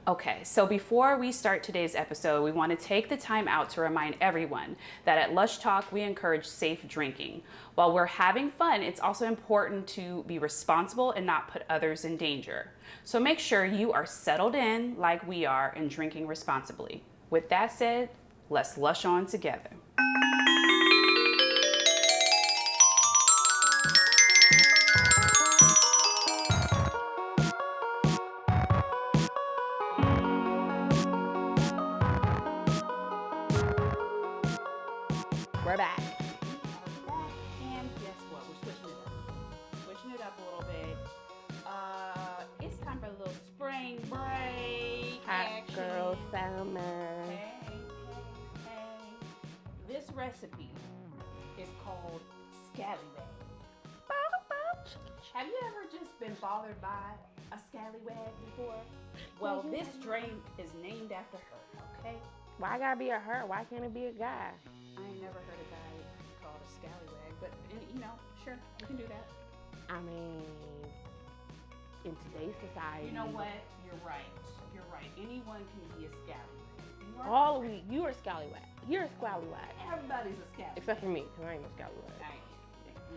Okay, so before we start today's episode, we want to take the time out to remind everyone that at Lush Talk, we encourage safe drinking. While we're having fun, it's also important to be responsible and not put others in danger. So make sure you are settled in like we are and drinking responsibly. With that said, let's lush on together. We're back. And guess what? We're switching it up. Switching it up a little bit. It's time for a little spring break. Hot action. girl summer. Hey. This recipe is called Scallywag. Have you ever just been bothered by a scallywag before? Well, this drink is named after her, okay? Why gotta be a her? Why can't it be a guy? I ain't never heard a guy called a scallywag, but sure, you can do that. I mean, in today's society. You know what? You're right. Anyone can be a scallywag. All of you are a scallywag. You're a scallywag. Everybody's a scallywag. Except for me, because I ain't no scallywag.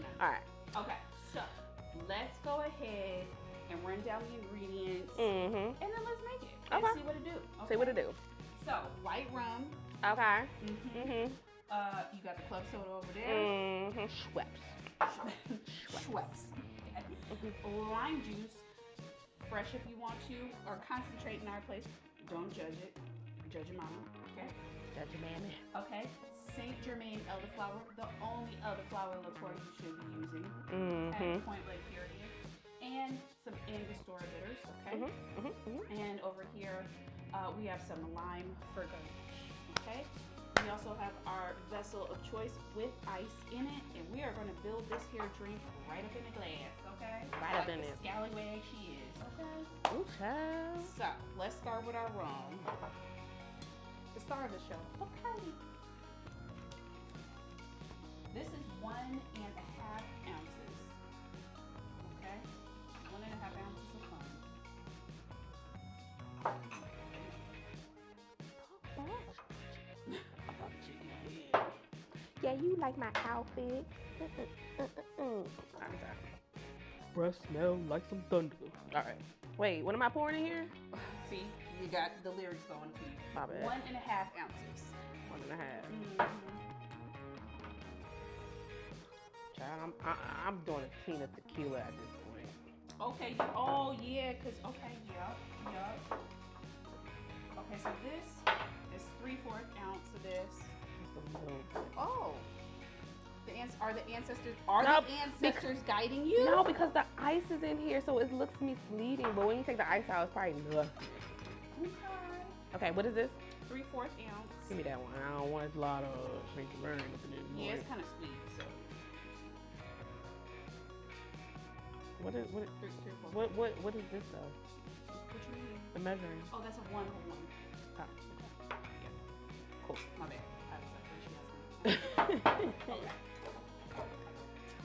No. Alright. Okay, so let's go ahead and run down the ingredients and then let's make it and see what it do. Okay? See what it do. So, white rum. Okay. You got the club soda over there. Schweppes. Lime juice, fresh if you want to, or concentrate in our place. Don't judge it. Judge your mama, okay? Judge your mammy. Okay. St. Germain Elderflower, the only elderflower liqueur you should be using at Point Lake period. And some Angostura Bitters, okay? And over here, we have some lime for garnish, okay? We also have our vessel of choice with ice in it, and we are going to build this here drink right up in the glass, okay? Right up in it. Scallywag she is, okay? Ooh, child. So, let's start with our rum. The star of the show, okay. This is 1.5 ounces, okay? 1.5 ounces of fun. Yeah, you like my outfit. Breath smell like some thunder. Alright. Wait, what am I pouring in here? See, you got the lyrics going to you. My bad. 1.5 ounces. 1.5. Child, I'm doing a teen of tequila at this point. Okay. Oh, yeah, because, okay, yup. Okay, so this is 3/4 ounce of this. Oh. The ancestors guiding you? No, because the ice is in here, so it looks misleading. But when you take the ice out, it's probably nothing. Okay, what is this? 3/4 ounce. Give me that one. I don't want a lot of drink and burn. Yeah, it's kind of sweet, so. What is this though? What you mean? The measuring. Oh, that's a 1 whole one. Oh, okay. Yeah. Cool. My bad. Okay.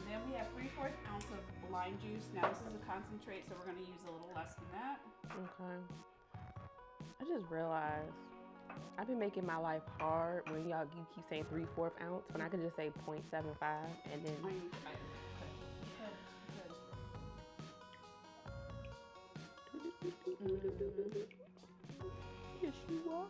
Then we have 3/4 ounce of lime juice. Now this is a concentrate, so we're going to use a little less than that. Okay. I just realized I've been making my life hard when you keep saying 3/4 ounce when I could just say 0.75 and then. Yes, you are.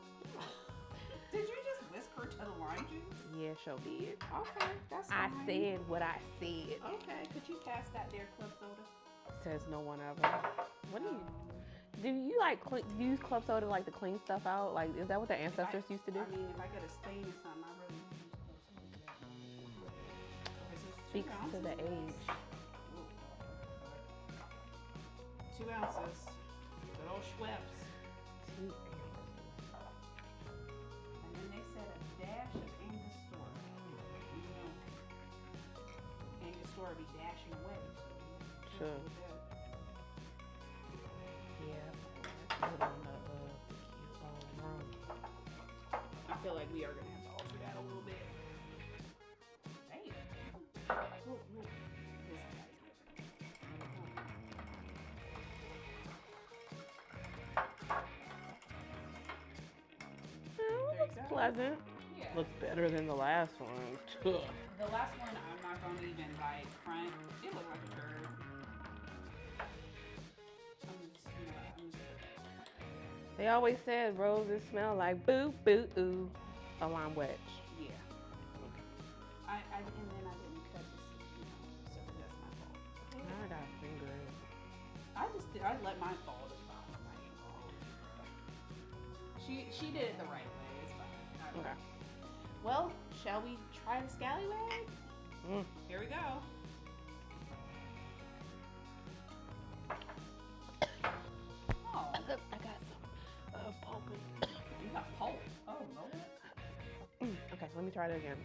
Did you just whisper to the lime juice? Yeah, sure did. Okay, that's I fine. said what I said. Okay, could you pass that there club soda? Says no one ever. What do you like use club soda like to clean stuff out? Like, is that what the ancestors used to do? I mean, if I get a stain or something, I really use club soda. Speaks to the age. 2 ounces. Good old Schweppes. 2 ounces. And then they said a dash of Angostura. Angostura be dashing away. So sure. Yeah. Put on the rum. I feel like we are gonna have to alter that a little bit. Damn. This guy. pleasant. Yeah. Looks better than the last one. The last one, I'm not gonna even like front. It looked like a turd. They always said roses smell like boo boo ooh. A lime wedge. Yeah. And then I didn't cut this, so that's my fault. I got fingers. I let mine fall to the bottom. I ain't gonna hold you. She did it the right way. It's fine. Okay. Well, shall we try the Scallywag? Here we go. Oh, I got some pulp. You got pulp. Oh, no. Okay, let me try it again.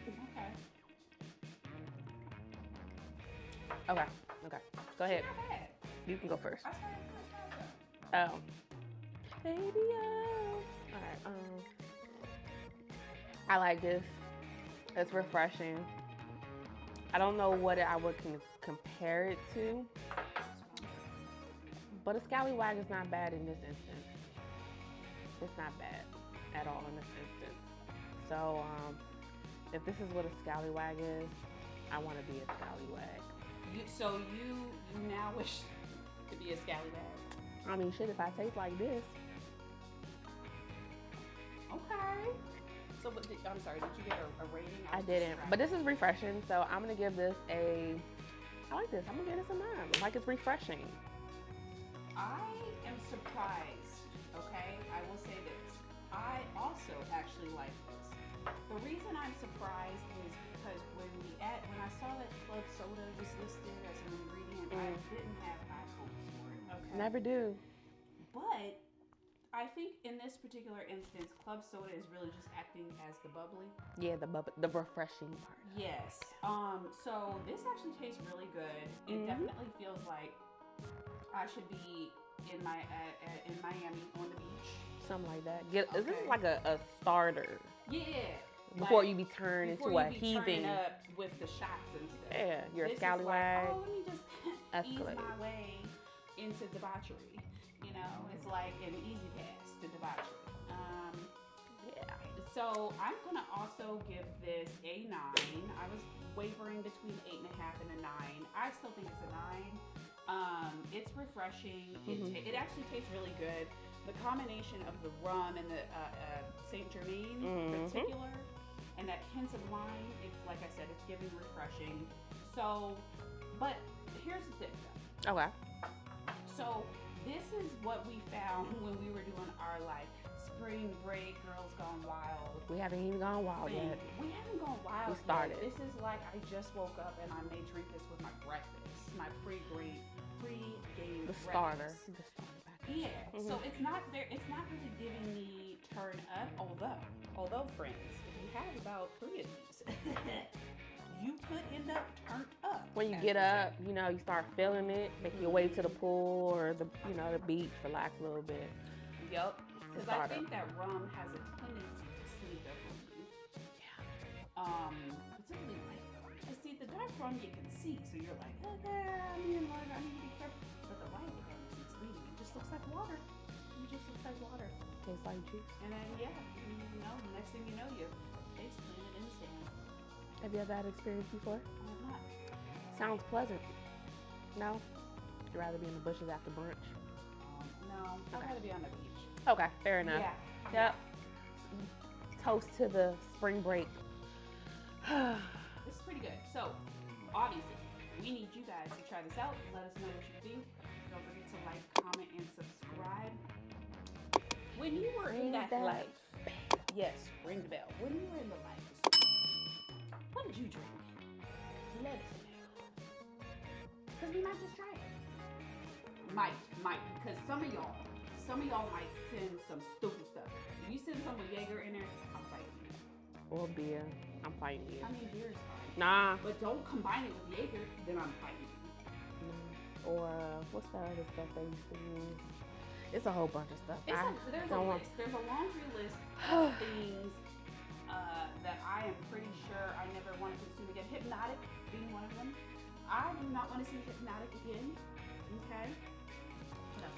Okay. Okay. Go ahead. Not bad. You can go first. I started first. Not Oh. Baby, oh. All right. I like this. It's refreshing. I don't know what I would compare it to, but a Scallywag is not bad in this instance. It's not bad at all in this instance. So, if this is what a Scallywag is, I want to be a Scallywag. So you now wish to be a Scallywag? I mean, shit, if I taste like this. Okay. So, I'm sorry, did you get a rating? I didn't, but this is refreshing, so I'm gonna give this I like this. I'm gonna give this a 9. Like, it's refreshing. I am surprised, okay? I will say this. I also actually like this. The reason I'm surprised is because when I saw that club soda was listed as an ingredient, I didn't have high hopes for it, okay? Never do. But I think in this particular instance, club soda is really just acting as the bubbly. Yeah, the refreshing part. Yes. So this actually tastes really good. It definitely feels like I should be in Miami on the beach. Something like that. Is this like a starter? Yeah. Before you be turned into a heathen. Up with the shots and stuff. Yeah, you're a This is Scallywag. like, oh, let me just ease Escalate. my way into debauchery. You know, it's like an easy pass to debauchery. Yeah. So I'm gonna also give this a 9. I was wavering between 8.5 and a 9. I still think it's a 9. It's refreshing. It actually tastes really good. The combination of the rum and the Saint Germain in particular, and that hints of lime, it's like I said, it's giving refreshing. So, but here's the thing though. Okay. So this is what we found when we were doing our like spring break, Girls Gone Wild. We haven't even gone wild thing. yet. We haven't gone wild We started. yet. This is like I just woke up and I may drink this with my breakfast, my pre-game The breakfast. starter. The starter package. Yeah. So it's not there. It's not really giving me turn up. Although friends, if you have about 3 of these, you could end up turned up. When you get up, you know, you start feeling it, make your way to the pool or the beach, relax a little bit. Yep. Because I think that rum has a tendency to sneak up on you. Yeah. Particularly like, see, the dark rum you can see, so you're like, okay, I need to be careful. But the white rum is misleading. It just looks like water. It just looks like water. Tastes like juice. And then, yeah, you know, next thing you know, you face planted in the sand. Have you ever had experience before? I have not. Sounds pleasant. No? You'd rather be in the bushes after brunch? No, I'd rather be on the beach. Okay, fair enough. Yeah. Yep. Toast to the spring break. This is pretty good. So, obviously, we need you guys to try this out. Let us know what you think. Don't forget to like, comment, and subscribe. When you were in that life, yes, ring the bell. When you were in the life, what did you drink? Let us know. Because we might just try it. Might. Because some of y'all might send some stupid stuff. If you send some with Jaeger in there, I'm fighting you. Or beer. I'm fighting you. I mean, beer is fine. Nah. But don't combine it with Jaeger, then I'm fighting you. Or what's the other stuff they used to use? It's a whole bunch of stuff. There's a list. There's a laundry list of things that I am pretty sure I never want to consume again. Hypnotic being one of them. I do not want to see Hypnotic again. Okay. No.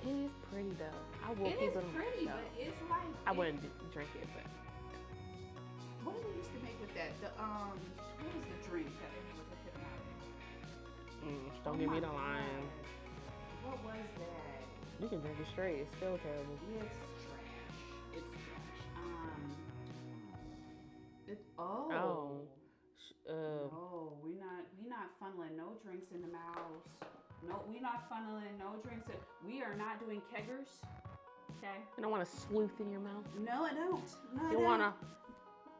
It is pretty though. I will It keep is it on pretty, the but it's like I wouldn't drink it, but What did we used to make with that? What was the drink that it was hit out? Don't give me the line. What was that? You can drink it straight. It's still terrible. It's trash. It's trash. No, we're not funneling no drinks in the mouth. No, we're not funneling no drinks. We are not doing keggers. Okay. You don't want to sleuth in your mouth. No, I don't. No, I You don't. wanna?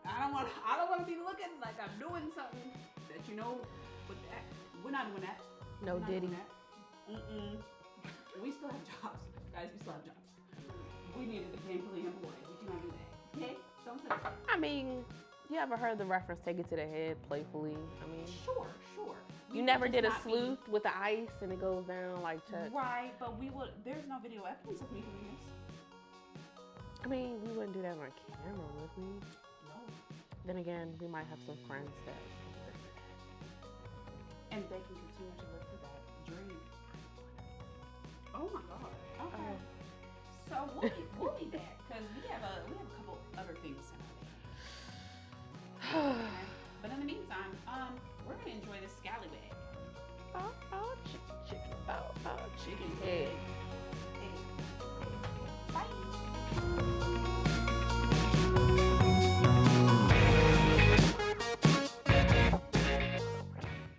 I don't want to be looking like I'm doing something that you know. With that, we're not doing that. No We're not Diddy. doing that. We still have jobs, guys. We still have jobs. We needed the gainfully employed. We cannot do that. Okay? Don't say that. I mean, you ever heard the reference "take it to the head" playfully? I mean, Sure. you never did a sleuth with the ice and it goes down like Chuck. Right, but there's no video evidence of me doing this. I mean, we wouldn't do that on camera, would we? No. Then again, we might have some friends that. And they can continue to live for that dream. Oh my God. Okay. So we'll be back because we have a couple other things in our day. Okay. But in the meantime, we're gonna enjoy this scallywag. Oh, chicken, chicken head.